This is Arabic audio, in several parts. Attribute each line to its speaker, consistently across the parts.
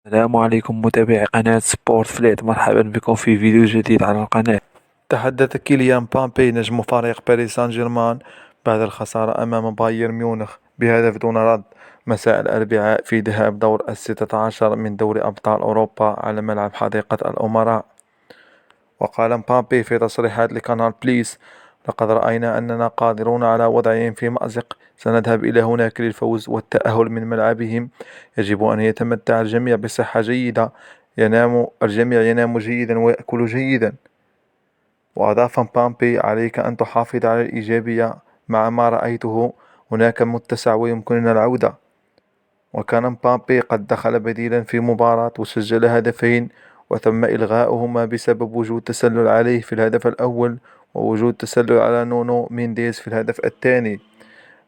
Speaker 1: السلام عليكم متابعي قناة سبورت فليت، مرحبا بكم في فيديو جديد على القناة.
Speaker 2: تحدث كيليان مبابي نجم فريق باريس سان جيرمان بعد الخسارة أمام بايرن ميونخ بهدف دون رد مساء الأربعاء في ذهاب دور ال16 من دوري أبطال أوروبا على ملعب حديقة الأمراء. وقال مبابي في تصريحات لقناة بليس: لقد رأينا أننا قادرون على وضعهم في مأزق، سنذهب إلى هناك للفوز والتأهل من ملعبهم. يجب أن يتمتع الجميع بصحة جيدة، الجميع ينام جيدا ويأكل جيدا. وأضاف مبابي: عليك أن تحافظ على الإيجابية، مع ما رأيته هناك متسع ويمكننا العودة. وكان مبابي قد دخل بديلا في مباراة وسجل هدفين، وتم إلغاؤهما بسبب وجود تسلل عليه في الهدف الأول ووجود تسلل على نونو مينديز في الهدف الثاني.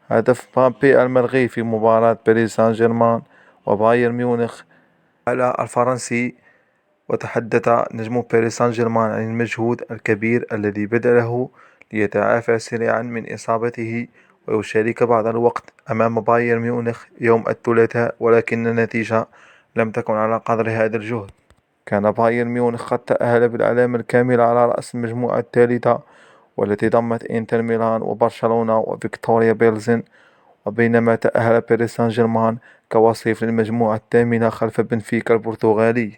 Speaker 2: هدف مبابي الملغي في مباراة باريس سان جيرمان وبايرن ميونخ على الفرنسي. وتحدث نجم باريس سان جيرمان عن المجهود الكبير الذي بذله ليتعافى سريعا من إصابته ويشارك بعض الوقت أمام بايرن ميونخ يوم الثلاثاء، ولكن النتيجة لم تكن على قدر هذا الجهد. كان بايرن ميونخ قد تأهل بالعلامة الكاملة على رأس المجموعة الثالثة، والتي ضمت إنتر ميلان وبرشلونة وفيكتوريا بيلزن، وبينما تأهل باريس سان جيرمان كوصيف للمجموعة الثامنة خلف بنفيكا البرتغالي.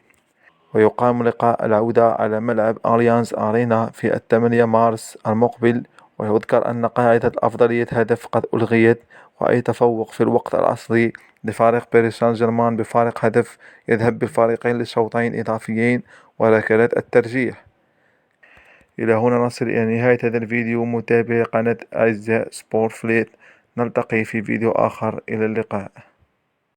Speaker 2: ويقام لقاء العودة على ملعب أليانز أرينا في 8 مارس المقبل. ويذكر أن قاعدة أفضلية هدف قد ألغيت، وأي تفوق في الوقت الأصلي لفريق باريس سان جيرمان بفارق هدف يذهب بالفريقين لشوطين إضافيين وركلات الترجيح. إلى هنا نصل إلى نهاية هذا الفيديو متابعي قناة أعزاء سبورت فليت، نلتقي في فيديو آخر، إلى اللقاء.